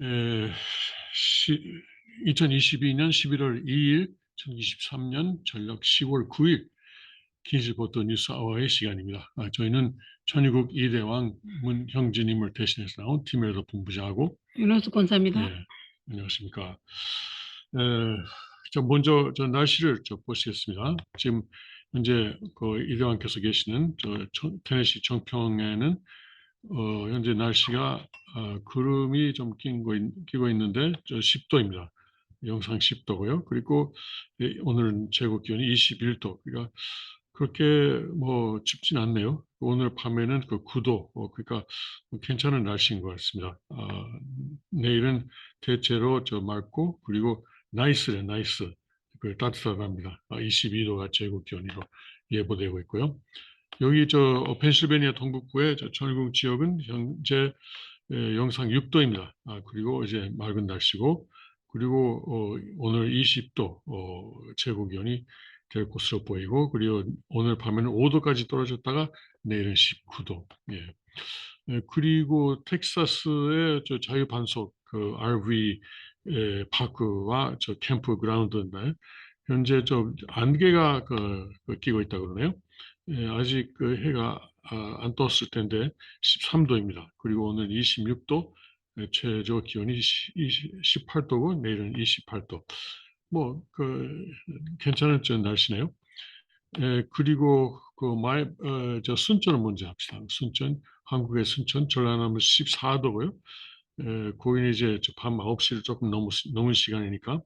에, 2022년 11월 2일, 2023년 전력 10월 9일 키즈보도 뉴스 아워의 시간입니다. 저희는 천유국 이대왕 문형진님을 대신해서 나온 팀에서 본부장하고 윤호수 권사입니다. 예, 안녕하십니까. 먼저 날씨를 보시겠습니다. 지금 현재 그 이대왕께서 계시는 테네시 정평에는 현재 날씨가 구름이 좀 끼고 있는데 10도입니다. 영상 10도고요. 그리고 오늘은 최고 기온이 21도. 그러니까 그렇게 뭐 춥진 않네요. 오늘 밤에는 그 9도. 그러니까 괜찮은 날씨인 것 같습니다. 내일은 대체로 맑고 그리고 나이스래 나이스. 그 따뜻합니다. 22도가 최고 기온으로 예보되고 있고요. 여기 펜실베니아 동북부의 천일궁 지역은 현재 영상 6도입니다. 그리고 이제 맑은 날씨고, 그리고 오늘 20도 최고 기온이 될 것으로 보이고, 그리고 오늘 밤에는 5도까지 떨어졌다가 내일은 19도. 예. 그리고 텍사스의 자유반석 그 RV 파크와 캠프 그라운드인데 현재 안개가 끼고 있다 그러네요. 아직 그 해가 안 떴을 텐데 13도입니다. 그리고 오늘 26도, 최저 기온이 18도고 내일은 28도. 괜찮은 날씨네요. 그리고 순천은 먼저 합시다. 순천, 한국의 순천, 전라남도 14도고요. 거기는 이제 밤 9시를 조금 넘은 시간이니까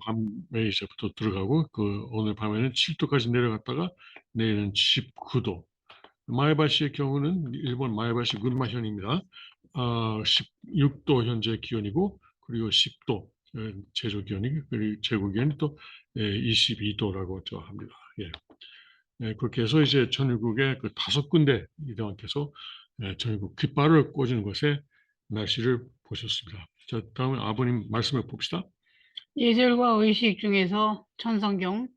밤에 이제부터 들어가고 오늘 밤에는 7도까지 내려갔다가 내일은 19도. 마에바시의 경우는 일본 마에바시 군마현입니다. 16도 현재 기온이고 그리고 10도 최저 기온이 그리고 최고 기온이 또 22도라고 합니다. 예. 그렇게 해서 이제 전일국의 그 5군데 이대왕께서 전일국 깃발을 꽂은 것에 날씨를 보셨습니다. 자, 다음에 아버님 말씀을 봅시다. 예절과 의식 중에서 천성경,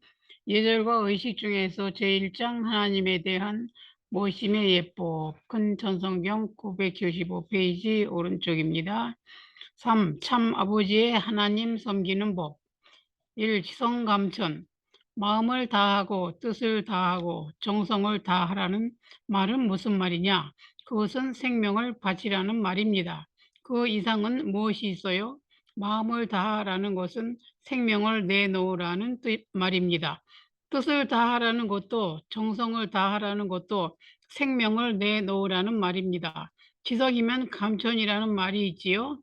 예절과 의식 중에서 제1장 하나님에 대한 모심의 예법, 큰 천성경 995페이지 오른쪽입니다. 3. 참 아버지의 하나님 섬기는 법. 1. 지성감천, 마음을 다하고 뜻을 다하고 정성을 다하라는 말은 무슨 말이냐? 그것은 생명을 바치라는 말입니다. 그 이상은 무엇이 있어요? 마음을 다하라는 것은 생명을 내놓으라는 말입니다. 뜻을 다하라는 것도 정성을 다하라는 것도 생명을 내놓으라는 말입니다. 지성이면 감천이라는 말이 있지요.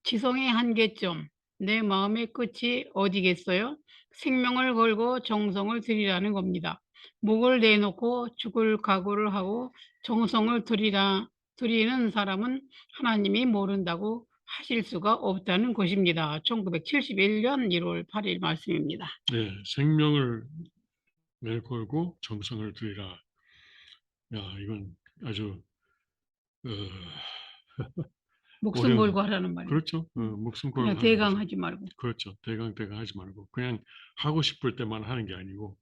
지성의 한계점, 내 마음의 끝이 어디겠어요? 생명을 걸고 정성을 들이라는 겁니다. 목을 내놓고 죽을 각오를 하고 정성을 들이는 사람은 하나님이 모른다고 하실 수가 없다는 것입니다. 1971년 1월 8일 말씀입니다. 네, 생명을 내걸고 정성을 들이라. 야, 이건 아주 목숨 어려운, 걸고 하라는 말이에요. 그렇죠. 목숨 걸고 그냥 하는 거죠. 대강하지 말고. 그렇죠. 대강 하지 말고 그냥 하고 싶을 때만 하는 게 아니고,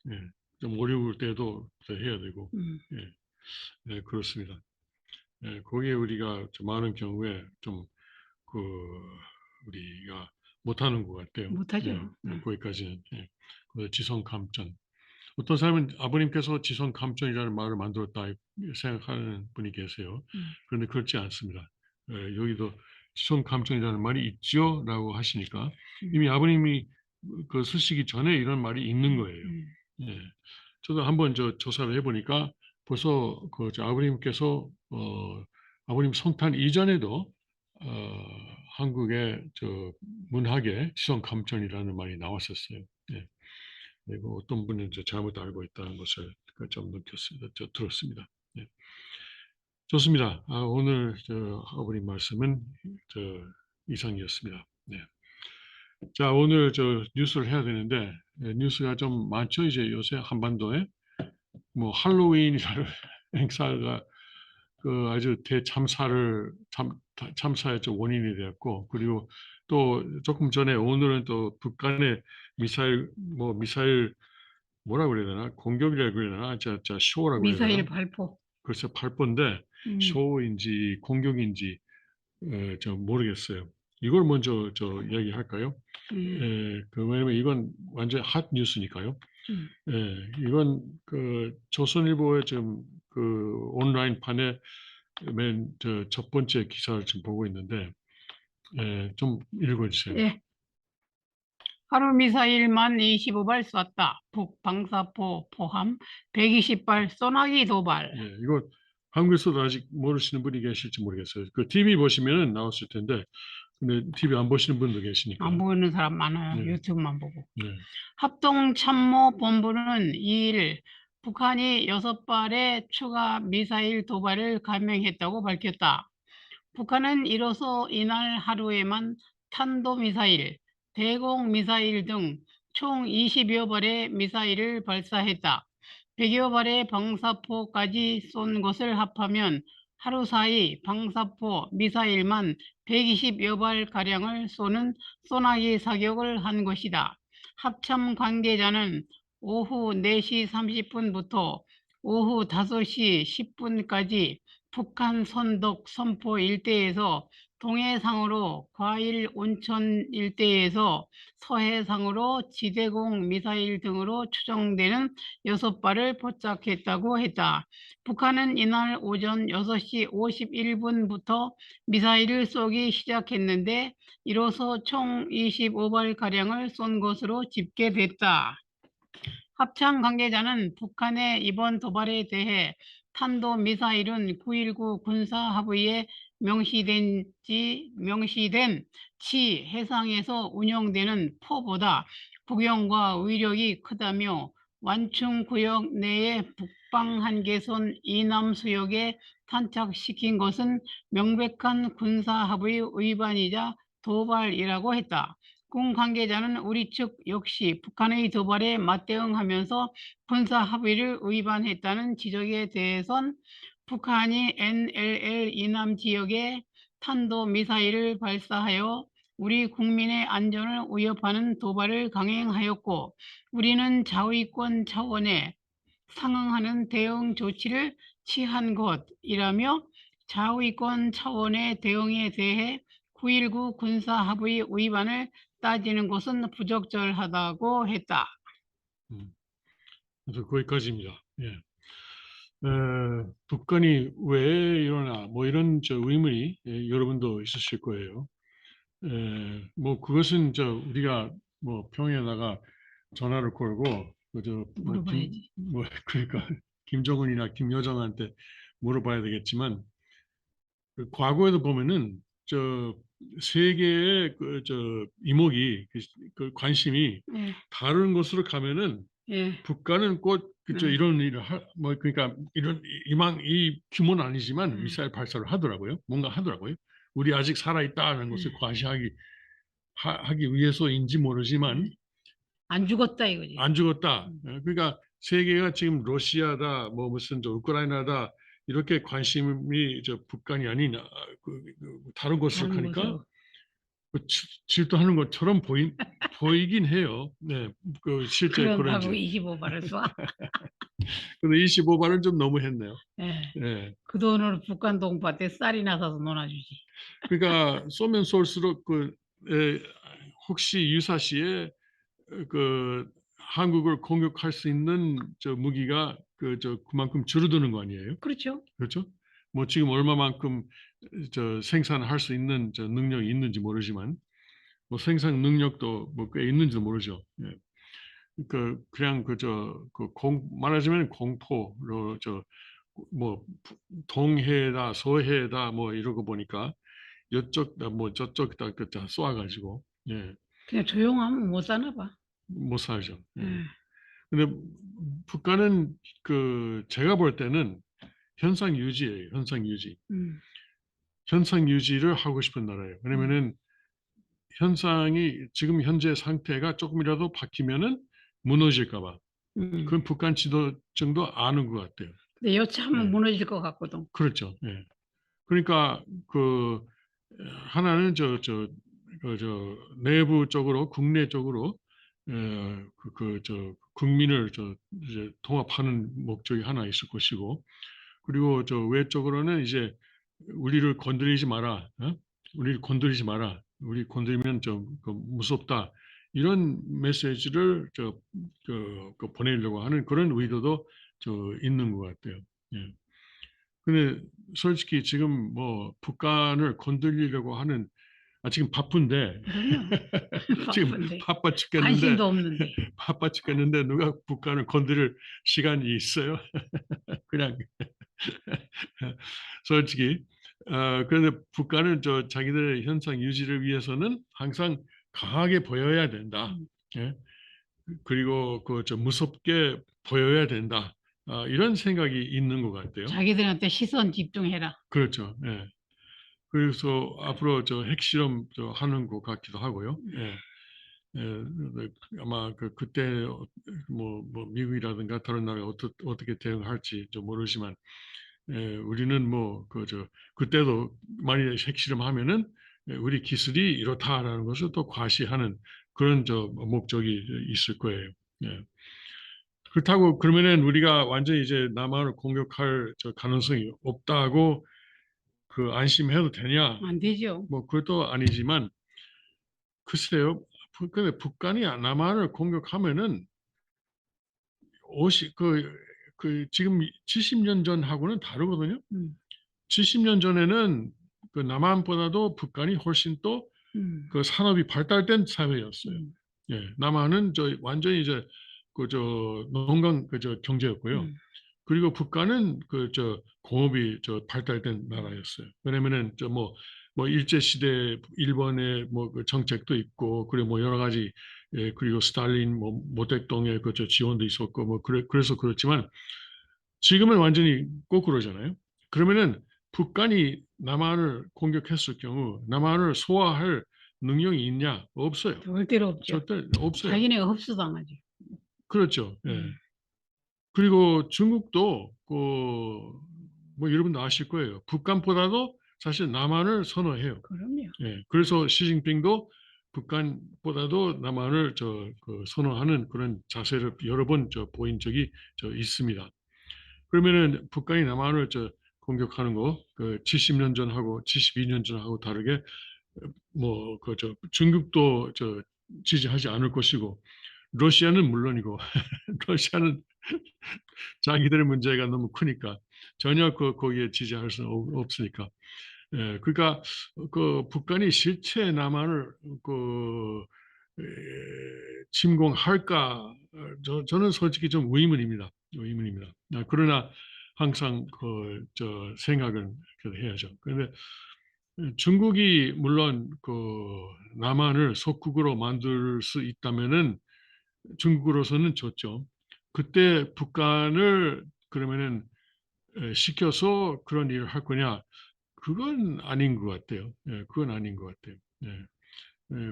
예, 좀 어려울 때도 해야 되고, 예, 예, 그렇습니다. 예, 거기에 우리가 많은 경우에 그 우리가 못하는 것 같아요. 못하죠. 예, 거기까지는. 예. 지성 감전. 어떤 사람은 아버님께서 지성 감전이라는 말을 만들었다 생각하는 분이 계세요. 그런데 그렇지 않습니다. 여기도 지성 감전이라는 말이 있지요라고 하시니까 이미 아버님이 그 쓰시기 전에 이런 말이 있는 거예요. 예. 저도 한번 조사를 해보니까 벌써 아버님께서 아버님 성탄 이전에도 한국의 문학에 지성 감전이라는 말이 나왔었어요. 예. 그리고 어떤 분은 잘못 알고 있다는 것을 좀 느꼈습니다. 들었습니다. 예. 좋습니다. 오늘 아버님 말씀은 이상이었습니다. 네. 자, 오늘 뉴스를 해야 되는데 뉴스가 좀 많죠. 이제 요새 한반도에 뭐 할로윈이라는 행사가 아주 참사의 원인이 되었고, 그리고 또 조금 전에 오늘은 또 북한의 미사일 뭐라 그래야 되나? 공격이라 그래야 되나? 쇼라 그래야 되나? 미사일 발포. 글쎄 발포인데 쇼인지 공격인지 좀 모르겠어요. 이걸 먼저 이야기할까요? 왜냐면 이건 완전 핫 뉴스니까요. 이건 그 조선일보의 지금 그 온라인판에 첫 번째 기사를 지금 보고 있는데, 좀 읽어주세요. 예. 하루 미사일만 25발 쐈다. 북 방사포 포함 120발 소나기 도발. 이거 한국에서도 아직 모르시는 분이 계실지 모르겠어요. 그 TV 보시면은 나왔을 텐데, 근데 TV 안 보시는 분도 계시니까. 안 보이는 사람 많아요. 네. 유튜브만 보고. 네. 합동참모본부는 2일 북한이 6발의 추가 미사일 도발을 감행했다고 밝혔다. 북한은 이로써 이날 하루에만 탄도미사일, 대공미사일 등 총 20여 발의 미사일을 발사했다. 100여 발의 방사포까지 쏜 것을 합하면 하루 사이 방사포, 미사일만 120여 발가량을 쏘는 소나기 사격을 한 것이다. 합참 관계자는 오후 4시 30분부터 오후 5시 10분까지 북한 선덕, 선포 일대에서 동해상으로 과일 온천 일대에서 서해상으로 지대공 미사일 등으로 추정되는 6발을 포착했다고 했다. 북한은 이날 오전 6시 51분부터 미사일을 쏘기 시작했는데 이로써 총 25발가량을 쏜 것으로 집계됐다. 합참 관계자는 북한의 이번 도발에 대해 탄도미사일은 9.19 군사합의에 명시된 치 해상에서 운용되는 포보다 구경과 위력이 크다며 완충구역 내의 북방 한계선 이남 수역에 탄착시킨 것은 명백한 군사합의 위반이자 도발이라고 했다. 군 관계자는 우리 측 역시 북한의 도발에 맞대응하면서 군사 합의를 위반했다는 지적에 대해선 북한이 NLL 이남 지역에 탄도미사일을 발사하여 우리 국민의 안전을 위협하는 도발을 강행하였고 우리는 자위권 차원에 상응하는 대응 조치를 취한 것이라며 자위권 차원의 대응에 대해 9.19 군사합의 위반을 따지는 것은 부적절하다고 했다. 그래서 거기까지입니다. 북한이 왜 이러나 뭐 이런 의문이 여러분도 있으실 거예요. 뭐 그것은 우리가 뭐 평양에다가 전화를 걸고 물어봐야지. 그러니까 김정은이나 김여정한테 물어봐야 되겠지만 그 과거에도 보면은 세계의 이목이 그 관심이 다른 곳으로 가면은 북한은 꼭 이런 일을 그러니까 이 규모는 아니지만 미사일 발사를 하더라고요. 뭔가 하더라고요. 우리 아직 살아있다는 것을 과시하기 위해서인지 모르지만 안 죽었다 이거지. 안 죽었다. 그러니까 세계가 지금 러시아다, 뭐 무슨 우크라이나다 이렇게 관심이 북한이 아닌 다른 곳으로 가니까 질투하는 것처럼 보이긴 해요. 네, 실제 그런지. 25발을 쏴. 근데 25발은 좀 너무했네요. 네. 그 돈으로 북한 동파때 쌀이나 사서 놀아주지. 그러니까 쏘면 쏠수록 혹시 유사시에 한국을 공격할 수 있는 무기가 그만큼 줄어드는 거 아니에요? 그렇죠. 그렇죠? 뭐 지금 얼마만큼 생산할 수 있는 능력이 있는지 모르지만 뭐 생산 능력도 뭐 꽤 있는지도 모르죠. 그냥 말하자면 공포로 뭐 동해다 서해다 뭐 이러고 보니까 이쪽다 뭐 저쪽다 다 쏘아가지고 그냥 조용하면 못 사나 봐. 못 살죠. 근데 북한은 제가 볼 때는 현상 유지예요. 현상 유지. 현상 유지를 하고 싶은 나라예요. 왜냐면은 지금 현재 상태가 조금이라도 바뀌면은 무너질까 봐. 그건 북한 지도층도 아는 것 같아요. 근데 여차하면 무너질 것 같거든. 그렇죠. 그러니까 하나는 내부적으로 국내적으로 국민을 이제 통합하는 목적이 하나 있을 것이고, 그리고 외적으로는 이제 우리를 건드리지 마라. 우리 건드리지 마라. 우리 건드리면 좀 무섭다. 이런 메시지를 보내려고 하는 그런 의도도 있는 것 같아요. 예. 근데 솔직히 지금 뭐 북한을 건드리려고 하는 지금 바쁜데 그럼요. 지금 바쁜데. 바빠 죽겠는데 관심도 없는데. 바빠 죽겠는데 누가 북한을 건드릴 시간이 있어요? 그냥 솔직히 그런데 북한은 자기들의 현상 유지를 위해서는 항상 강하게 보여야 된다. 음. 예? 그리고 무섭게 보여야 된다. 이런 생각이 있는 것 같아요. 자기들한테 시선 집중해라. 그렇죠. 예. 그래서 앞으로 핵실험 하는 것 같기도 하고요. 예. 예, 아마 그때 뭐 미국이라든가 다른 나라가 어떻게 대응할지 좀 모르지만 우리는 뭐 그때도 만약에 핵실험하면은 우리 기술이 이렇다라는 것을 또 과시하는 그런 목적이 있을 거예요. 예. 그렇다고 그러면은 우리가 완전히 이제 남한을 공격할 가능성이 없다고 안심해도 되냐? 안 되죠. 뭐 그것도 아니지만 글쎄요. 근데 북한이 남한을 공격하면은 지금 70년 전하고는 다르거든요. 음. 70년 전에는 남한보다도 북한이 훨씬 또 음. 산업이 발달된 사회였어요. 음. 예, 남한은 완전히 이제 농경 경제였고요. 음. 그리고 북한은 공업이 발달된 나라였어요. 왜냐면은 뭐 일제 시대 일본의 뭐 정책도 있고 그리고 뭐 여러 가지 그리고 스탈린 뭐 모택동의 지원도 있었고 뭐 그래서 그렇지만 지금은 완전히 거꾸로잖아요. 그러면은 북한이 남한을 공격했을 경우 남한을 소화할 능력이 있냐? 없어요. 절대로 없죠. 절대 없어요. 자기네가 흡수당하지. 그렇죠. 예. 음. 그리고 중국도 뭐 여러분도 아실 거예요. 북한보다도 사실 남한을 선호해요. 그럼요. 예. 그래서 시진핑도 북한보다도 남한을 선호하는 그런 자세를 여러 번 보인 적이 있습니다. 그러면은 북한이 남한을 공격하는 거 70년 전하고 72년 전하고 다르게 뭐 중국도 지지하지 않을 것이고 러시아는 물론이고 러시아는 자기들의 문제가 너무 크니까 전혀 거기에 지지할 수 없으니까. 예, 그러니까 북한이 실체 남한을 에, 침공할까? 저는 솔직히 좀 의문입니다. 의문입니다. 그러나 항상 생각은 해야죠. 그런데 중국이 물론 남한을 속국으로 만들 수 있다면은 중국으로서는 좋죠. 그때 북한을 그러면은 시켜서 그런 일을 할 거냐? 그건 아닌 것 같아요. 예, 그건 아닌 것 같아요. 예,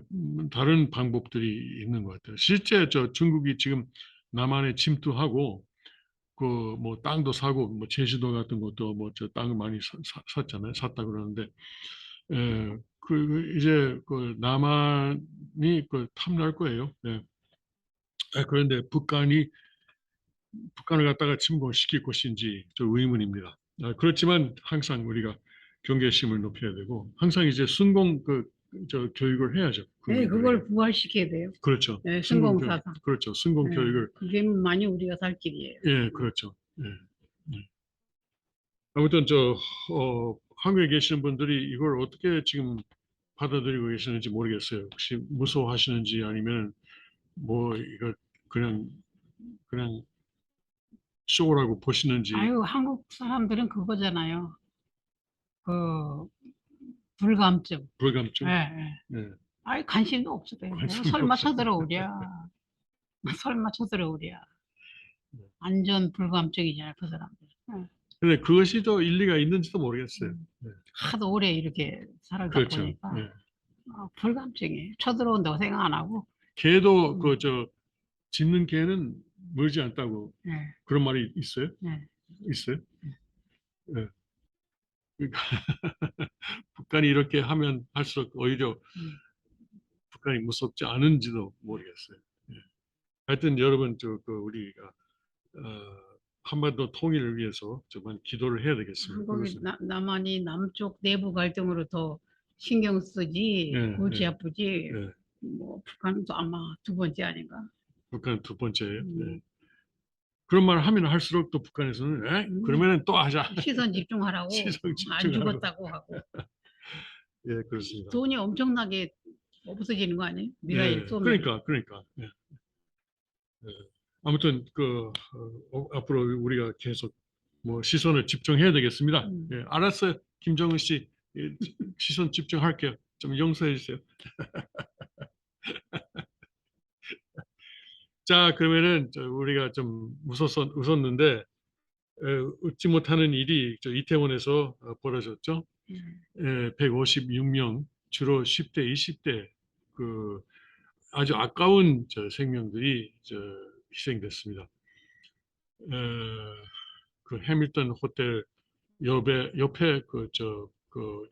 다른 방법들이 있는 것 같아요. 실제 중국이 지금 남한에 침투하고 그 뭐 땅도 사고 뭐 제주도 같은 것도 뭐 땅을 많이 샀잖아요. 샀다 그러는데 이제 남한이 탐날 거예요. 네. 그런데 북한을 갖다가 침공시킬 것인지 좀 의문입니다. 그렇지만 항상 우리가 경계심을 높여야 되고 항상 이제 순공 교육을 해야죠. 네, 국민들에게. 그걸 부활시켜야 돼요. 그렇죠. 네, 순공 교육. 순공사상. 그렇죠. 순공 네, 교육을. 그게만이 우리가 살 길이에요. 예, 그렇죠. 예. 예. 아무튼 한국에 계시는 분들이 이걸 어떻게 지금 받아들이고 계시는지 모르겠어요. 혹시 무서워하시는지 아니면 뭐 이거 그냥 그냥 쇼라고 보시는지. 아유, 한국 사람들은 그거잖아요. 그 불감증. 예, 불감증. 예. 네. 아이 관심도 없어요. 관심이 설마 없어요. 쳐들어오랴. 설마 쳐들어오랴. 완전 불감증이잖아요, 그 사람들. 예. 근데 그것이 또 일리가 있는지도 모르겠어요. 네. 하도 오래 이렇게 살다 그렇죠. 보니까 네. 불감증이에요. 쳐들어온다고 생각 안 하고. 개도 짖는 개는 멀지 않다고 예, 그런 말이 있어요? 예. 있어요? 네. 그러니까 북한이 이렇게 하면 할수록 오히려 북한이 무섭지 않은지도 모르겠어요. 예. 하여튼 여러분 우리가 한반도 통일을 위해서 정말 기도를 해야 되겠습니다. 한국이 남한이 남쪽 내부 갈등으로 더 신경 쓰지 예, 골치 예, 아프지 예. 뭐 북한도 아마 두 번째 아닌가. 북한 두 번째예요. 예. 음, 그런 말 하면 할수록 또 북한에서는 그러면은 또 하자. 시선 집중하라고 시선 안 집중하고. 죽었다고 하고 예, 그렇습니다. 돈이 엄청나게 없어지는 거 아니에요? 미사일 예, 쏘면. 그러니까. 예, 예. 아무튼 앞으로 우리가 계속 뭐 시선을 집중해야 되겠습니다. 음. 예, 알았어요. 김정은 씨, 예, 시선 집중할게요. 좀 용서해 주세요. 자, 그러면은 우리가 좀 웃었는데 웃지 못하는 일이 이태원에서 벌어졌죠. 음. 156명, 주로 10대, 20대 아주 아까운 생명들이 희생됐습니다. 그 해밀턴 호텔 옆에 그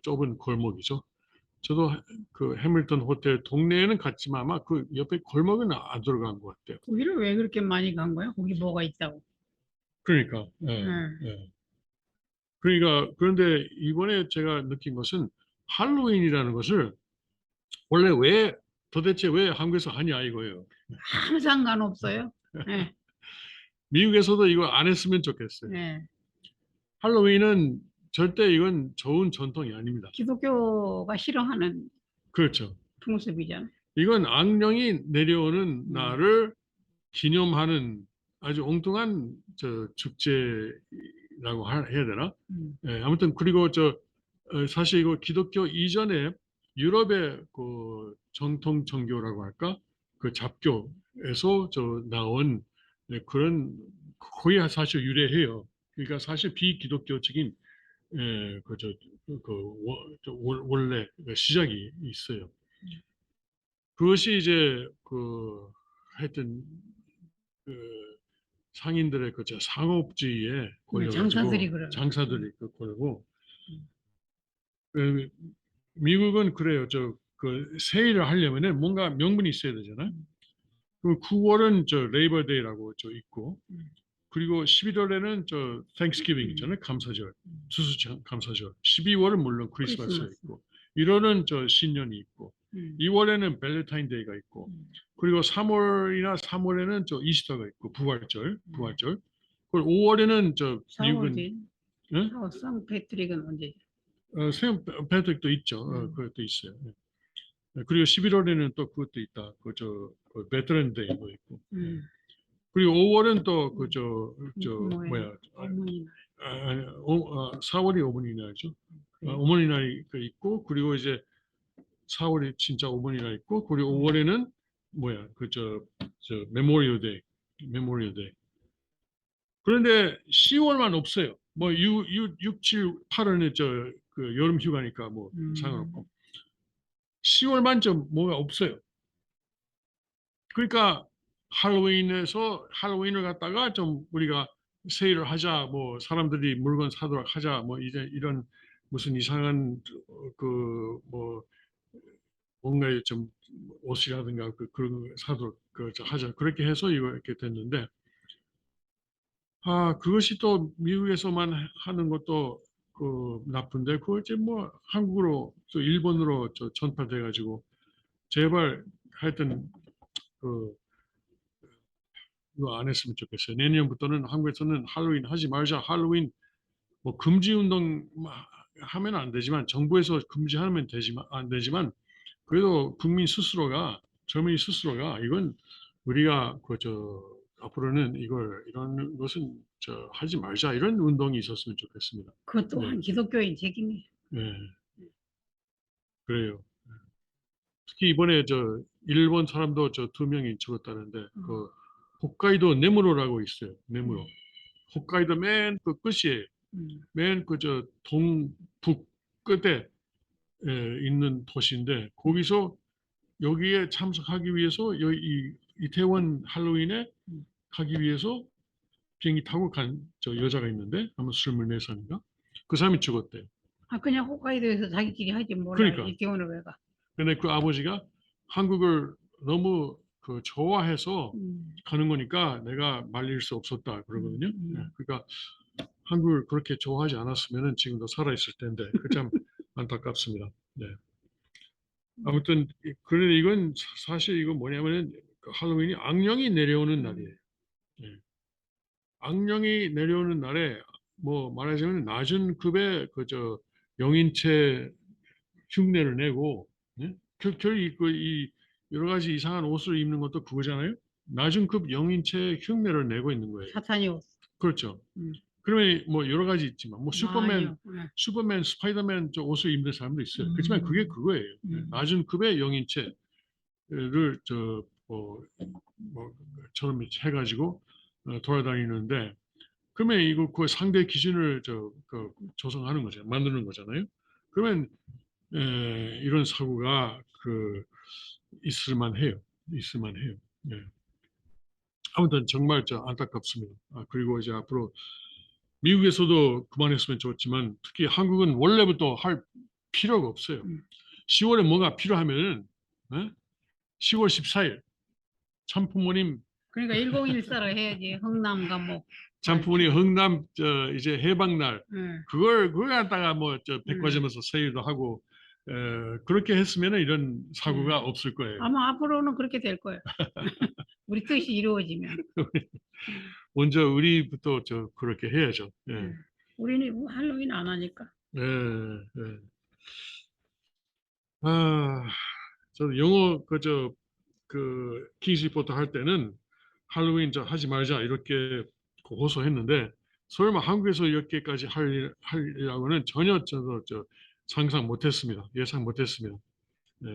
좁은 골목이죠. 저도 그 해밀턴 호텔 동네에는 갔지만 아마 그 옆에 골목은 안 들어간 것 같아요. 거기를 왜 그렇게 많이 간 거야? 거기 뭐가 있다고? 그러니까, 예, 음. 예. 그러니까 그런데 이번에 제가 느낀 것은 할로윈이라는 것을 원래 도대체 왜 한국에서 하냐 이거예요. 아무 상관없어요. 네. 미국에서도 이거 안 했으면 좋겠어요. 네. 할로윈은 절대 이건 좋은 전통이 아닙니다. 기독교가 싫어하는 그렇죠. 풍습이잖아요. 이건 악령이 내려오는 음. 날을 기념하는 아주 엉뚱한 축제라고 해야 되나? 예, 아무튼 그리고 사실 이거 기독교 이전에 유럽의 그 정통 종교라고 할까? 그 잡교에서 나온 그런 거의 사실 유래해요. 그러니까 사실 비기독교적인 원래 시작이 있어요. 그것이 이제 하여튼 그 상인들의 상업주의에 장사들이 걸려가지고 그러는 장사들이 걸고 음. 그 미국은 그래요. 세일을 하려면은 뭔가 명분이 있어야 되잖아요. 그 9월은 레이버데이라고 있고 음. 그리고 11월에는 Thanksgiving 있잖아요. 감사절, 추수 감사절. 12월은 물론 크리스마스가 크리스마스. 있고 1월은 신년이 있고 2월에는 밸런타인데이가 있고 그리고 3월에는 이스터가 있고 부활절. 그리고 5월에는 미국은 4월이 예? 4월 상패트릭은 언제? 세int 패트릭도 있죠. 그것도 있어요. 예. 그리고 11월에는 또 그것도 있다. 베테랑데이도 있고. 음. 그리고 5월은 또 뭐예요? 뭐야? 어머니날. 4월이 어머니날이죠. 그래요? 어머니날이 있고 그리고 이제 4월이 진짜 어머니날 있고 그리고 5월에는 뭐야? 메모리얼 데이. 그런데 10월만 없어요. 뭐 6, 7, 8월은 여름 휴가니까 뭐 상관없고 10월만 좀 뭐가 없어요. 그러니까 할로윈을 갖다가 좀 우리가 세일을 하자, 뭐 사람들이 물건 사도록 하자, 뭐 이제 이런 무슨 이상한 뭐 뭔가 좀 옷이라든가 그런 거 사도록 하자 그렇게 해서 이거 이렇게 됐는데 그것이 또 미국에서만 하는 것도 나쁜데 그걸 이제 뭐 한국으로 또 일본으로 전파돼 가지고 제발 하여튼 그 이거 안 했으면 좋겠어요. 내년부터는 한국에서는 할로윈 하지 말자. 할로윈 뭐 금지 운동 하면 안 되지만 정부에서 금지하면 안 되지만 그래도 젊은이 스스로가 이건 우리가 앞으로는 이런 것은 하지 말자 이런 운동이 있었으면 좋겠습니다. 그것 또한 네, 기독교인 책임이에요. 네, 그래요. 특히 이번에 일본 사람도 2명이 죽었다는데 홋카이도 네무로라고 있어요. 네무로. 홋카이도 맨 그 끝이에요. 맨 동북 끝에 있는 도시인데 거기서 여기에 참석하기 위해서 이태원 할로윈에 가기 위해서 비행기 타고 간 여자가 있는데 아마 24살인가? 그 사람이 죽었대요. 그냥 홋카이도에서 자기끼리 하지 몰라. 그러니까 이태원을 왜 가? 근데 그 아버지가 한국을 너무 좋아해서 가는 거니까 내가 말릴 수 없었다 그러거든요. 네, 그러니까 한국을 그렇게 좋아하지 않았으면 지금도 살아있을 텐데 그 참 안타깝습니다. 네. 아무튼 그런데 이건 사실 이건 뭐냐면은 그 할로윈이 악령이 내려오는 날이에요. 예. 악령이 내려오는 날에 뭐 말하자면 낮은 급의 그저 영인체 흉내를 내고, 예? 이 여러 가지 이상한 옷을 입는 것도 그거잖아요. 낮은 급 영인체 흉내를 내고 있는 거예요. 사탄이 옷. 그렇죠. 음. 그러면 뭐 여러 가지 있지만 뭐 많이요. 예. 슈퍼맨, 스파이더맨 저 옷을 입는 사람도 있어요. 그렇지만 그게 그거예요. 낮은 급의 영인체를 처럼 해가지고 돌아다니는데, 그러면 이거 그 상대 기준을 조성하는 거죠, 만드는 거잖아요. 그러면 이런 사고가 있을만해요. 있을만해요. 예. 아무튼 정말 안타깝습니다. 그리고 이제 앞으로 미국에서도 그만했으면 좋겠지만 특히 한국은 원래부터 할 필요가 없어요. 10월에 뭐가 필요하면은 10월 14일 참부모님 그러니까 1014로 해야지. 흥남 감옥. 참부모님 흥남 이제 해방날 예. 그걸 갖다가 뭐 백화점에서 세일도 하고 그렇게 했으면 이런 사고가 없을 거예요. 아마 앞으로는 그렇게 될 거예요. 우리 뜻이 이루어지면. 먼저 우리부터 그렇게 해야죠. 예. 우리는 뭐 할로윈 안 하니까. 예, 예. 저도 영어 킹스 리포터 할 때는 할로윈 하지 말자 이렇게 호소했는데 설마 한국에서 이렇게까지 하려고는 전혀 저도 상상 못했습니다. 예상 못했습니다. 예.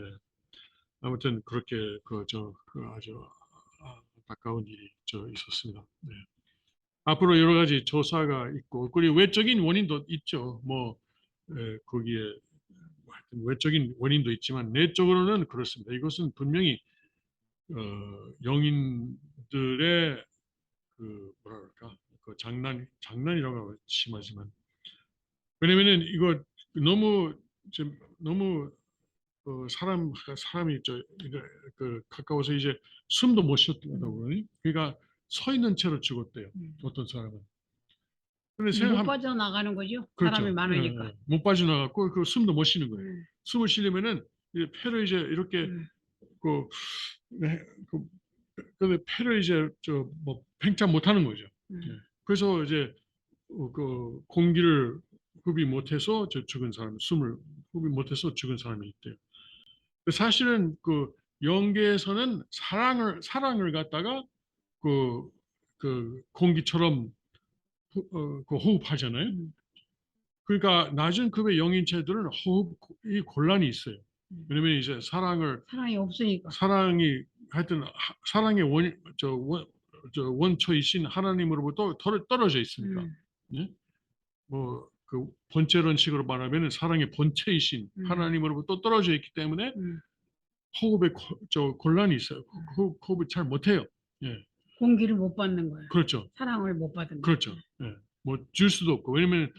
아무튼 그렇게 아주 안타까운 일이 있었습니다. 네. 앞으로 여러 가지 조사가 있고 그리고 외적인 원인도 있죠. 뭐 거기에 하여튼 외적인 원인도 있지만 내적으로는 그렇습니다. 이것은 분명히 영인들의 뭐랄까 장난이라고 하면 심하지만, 왜냐면은 이거 너무 너무 사람이 가까워서 이제 숨도 못 쉬었다고 그러니, 그러니까 서 있는 채로 죽었대요. 어떤 사람은. 근데 못 생각하면 빠져나가는 거죠. 그렇죠. 사람이 많으니까. 못 빠져나갔고 그 숨도 못 쉬는 거예요. 숨을 쉬려면은 이제 폐를 이제 이렇게 그, 네, 근데 폐를 이제 뭐 팽창 못 하는 거죠. 예. 그래서 이제 공기를 흡입 못해서 죽은 사람, 숨을 흡입 못해서 죽은 사람이 있대요. 사실은 영계에서는 사랑을 갖다가 공기처럼 호흡하잖아요. 그러니까 낮은 급의 영인체들은 호흡이 곤란이 있어요. 왜냐면 이제 사랑이 없으니까. 하여튼 사랑의 원초이신 하나님으로부터 떨어져 있으니까. 예? 뭐 본체론식으로 말하면 사랑의 본체이신 하나님으로부터 떨어져 있기 때문에 호흡에 곤란이 있어요. 호흡을 잘 못해요. 예. 공기를 못 받는 거예요. 그렇죠. 사랑을 못 받는 거예요. 그렇죠. 예. 뭐 줄 수도 없고, 왜냐면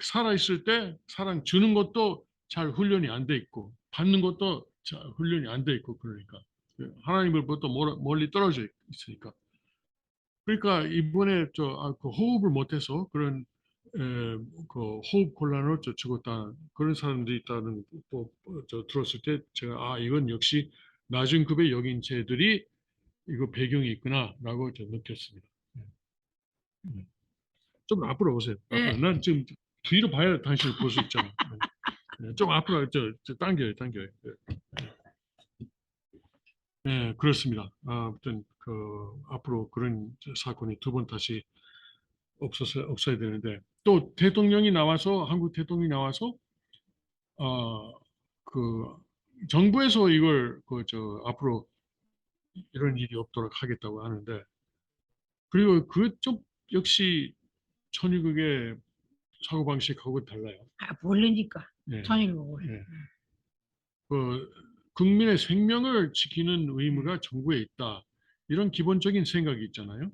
살아 있을 때 사랑 주는 것도 잘 훈련이 안 돼 있고 받는 것도 잘 훈련이 안 돼 있고, 그러니까 하나님으로부터 멀리 떨어져 있으니까. 그러니까 이번에 호흡을 못해서 그런 호흡 곤란으로 죽었다 그런 사람들이 있다는 들었을 때 제가 이건 역시 낮은 급의 영인체들이 이거 배경이 있구나라고 느꼈습니다. 좀 앞으로 오세요. 앞으로. 난 지금 뒤로 봐야 당신을 볼 수 있잖아. 좀 앞으로 당겨요. 네, 그렇습니다. 아무튼 앞으로 그런 사건이 두 번 다시 없어야 되는데, 또 대통령이 나와서 한국 대통령이 나와서 그 정부에서 이걸 앞으로 이런 일이 없도록 하겠다고 하는데, 그리고 그쪽 역시 천주교의 사고방식하고 달라요. 모르니까. 예. 천일국을. 예. 국민의 생명을 지키는 의무가 정부에 있다. 이런 기본적인 생각이 있잖아요.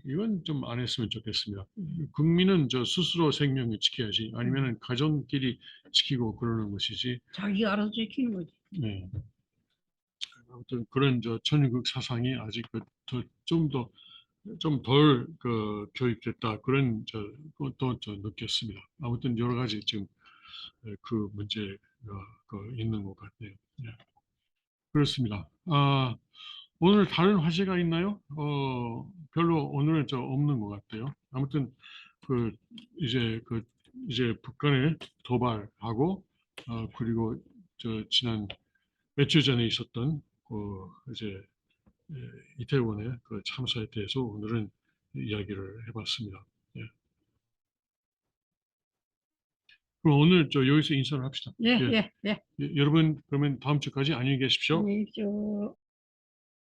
이건 좀 안 했으면 좋겠습니다. 국민은 스스로 생명을 지켜야지, 아니면 가정끼리 지키고 그러는 것이지. 자기 알아서 지키는 거지. 네. 아무튼 그런 천주교 사상이 아직 좀 덜 교육됐다, 그런 것도 느꼈습니다. 아무튼 여러 가지 지금 그 문제가 있는 것 같네요. 네. 그렇습니다. 오늘 다른 화제가 있나요? 별로 오늘은 없는 것 같아요. 아무튼 그 이제 북한의 도발하고 그리고 지난 몇 주 전에 있었던 이제 이태원의 그 참사에 대해서 오늘은 이야기를 해봤습니다. 예. 그럼 오늘 여기서 인사를 합시다. 예, 예. 예, 예. 여러분 그러면 다음 주까지 안녕히 계십시오. 안녕히 계십시오.